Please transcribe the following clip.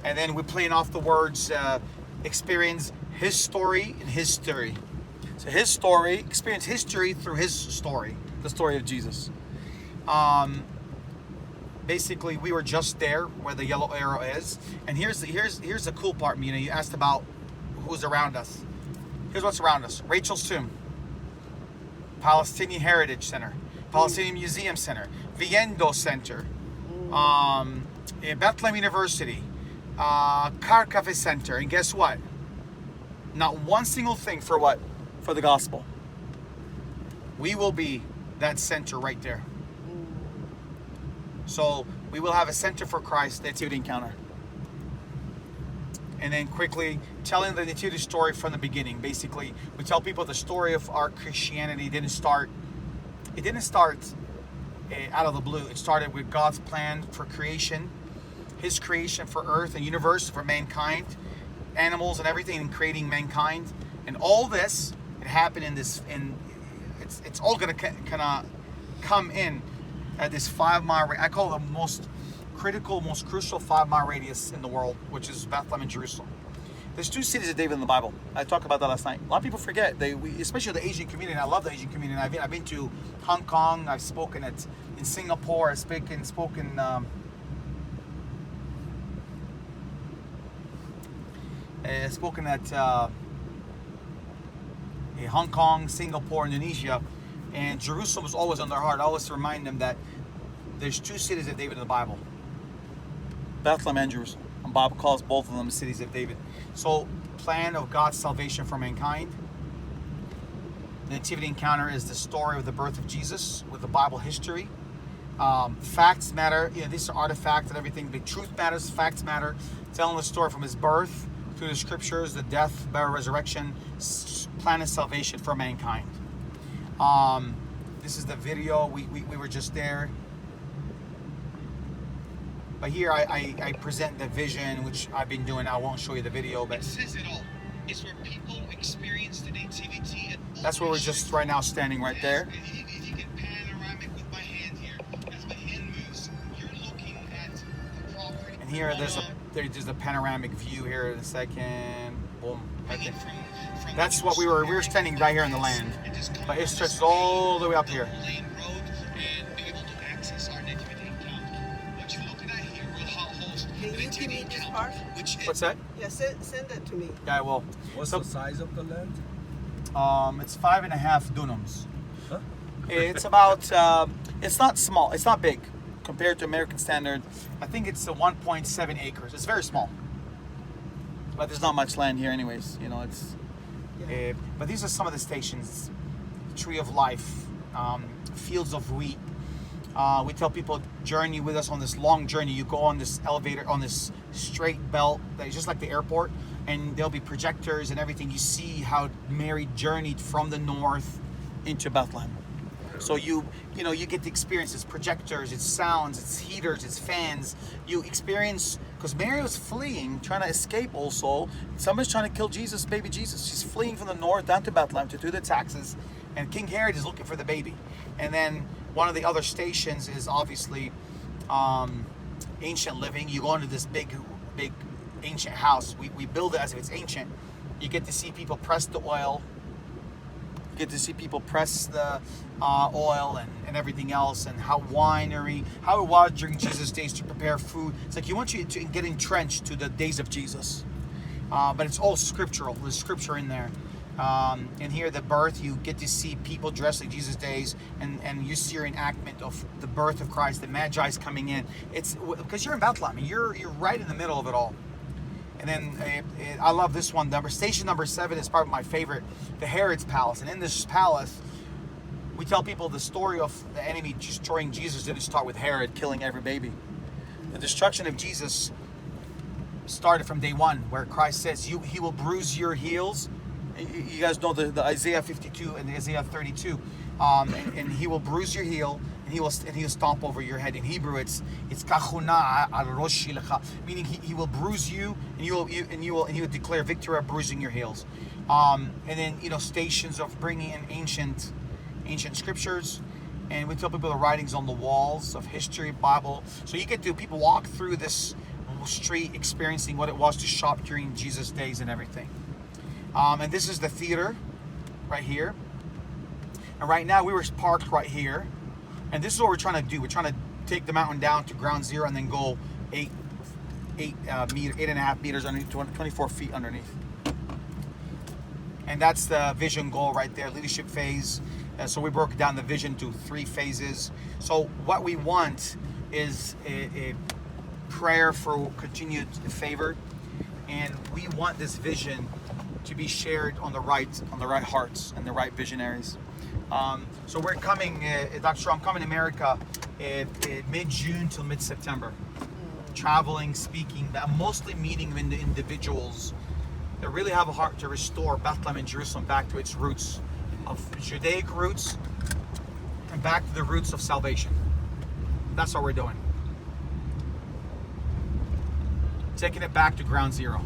And then we're playing off the words, experience his story and his story. So his story, experience history through his story, the story of Jesus. Basically, we were just there where the yellow arrow is. And here's the cool part. You asked about who's around us. Here's what's around us. Rachel's Tomb, Palestinian Heritage Center, Palestinian Museum Center, Viendo Center, Bethlehem University, Car Cafe Center. And guess what? Not one single thing for what? For the gospel. We will be that center right there. So we will have a center for Christ, the Nativity Encounter. And then quickly telling the Nativity story from the beginning. Basically, we tell people the story of our Christianity didn't start out of the blue. It started with God's plan for creation, his creation for earth and universe, for mankind, animals and everything, and creating mankind. And all this, it happened it's all going to kind of come in at this 5-mile, I call it the most critical, most crucial 5-mile radius in the world, which is Bethlehem and Jerusalem. There's 2 cities of David in the Bible. I talked about that last night. A lot of people forget. Especially the Asian community. And I love the Asian community. I've been to Hong Kong. I've spoken in Singapore. I've spoken at Hong Kong, Singapore, Indonesia, and Jerusalem was always on their heart. I always remind them that there's 2 cities of David in the Bible, Bethlehem and Jerusalem. And Bob calls both of them cities of David. So, plan of God's salvation for mankind. The Nativity Encounter is the story of the birth of Jesus with the Bible history. Facts matter. These are artifacts and everything. The truth matters. Facts matter. Telling the story from his birth through the scriptures, the death, burial, resurrection, plan of salvation for mankind. This is the video. We were just there. But here I present the vision, which I've been doing. I won't show you the video, but it says it all. It's where people experience the nativity. That's where we're just right now standing right there. If you can panoramic with my hand here, as my hand moves, you're looking at the property. And here there's a panoramic view here in a second. Boom. Right there. That's what we were standing right here in the land. But it stretches all the way up here. Can you give me this part? What's that? Yeah, send that to me. Yeah, I will. What's the size of the land? It's 5.5 dunams. Huh? It's about, it's not small, it's not big. Compared to American standard, I think it's 1.7 acres. It's very small. But there's not much land here anyways, it's... Yeah. But these are some of the stations. Tree of Life, Fields of Wheat. We tell people, journey with us on this long journey. You go on this elevator, on this straight belt, that is just like the airport, and there'll be projectors and everything. You see how Mary journeyed from the north into Bethlehem. So you get the experience. It's projectors, it's sounds, it's heaters, it's fans. You experience, because Mary was fleeing, trying to escape also. Somebody's trying to kill Jesus, baby Jesus. She's fleeing from the north down to Bethlehem to do the taxes. And King Herod is looking for the baby. And then one of the other stations is obviously ancient living. You go into this big ancient house. We build it as if it's ancient. You get to see people press the oil. You get to see people press the oil and everything else, and how it was during Jesus' days to prepare food. It's like you want you to get entrenched to the days of Jesus. But it's all scriptural. There's scripture in there. And here, the birth, you get to see people dressed like Jesus' days, and you see your enactment of the birth of Christ, the Magi's coming in. It's because you're in Bethlehem, you're right in the middle of it all. And then I love this one. Station number 7 is probably my favorite, the Herod's palace. And in this palace, we tell people the story of the enemy destroying Jesus didn't start with Herod killing every baby. The destruction of Jesus started from day 1, where Christ says, he will bruise your heels. You guys know the Isaiah 52 and Isaiah 32, and he will bruise your heel, and he will stomp over your head. In Hebrew, it's kachuna al roshi lecha, meaning he will bruise you, and he will declare victory of bruising your heels. And then stations of bringing in ancient scriptures, and we tell people the writings on the walls of history, Bible. So you get to people walk through this street, experiencing what it was to shop during Jesus' days and everything. And this is the theater right here. And right now we were parked right here. And this is what we're trying to do. We're trying to take the mountain down to ground zero and then go 8.5 meters underneath, 24 feet underneath. And that's the vision goal right there, leadership phase. So we broke down the vision to 3 phases. So what we want is a prayer for continued favor, and we want this vision to be shared on the right hearts and the right visionaries. So we're coming, Dr. Shaw, I'm coming to America mid-June till mid-September, traveling, speaking, mostly meeting with the individuals that really have a heart to restore Bethlehem and Jerusalem back to its roots of Judaic roots and back to the roots of salvation. That's what we're doing. Taking it back to ground zero.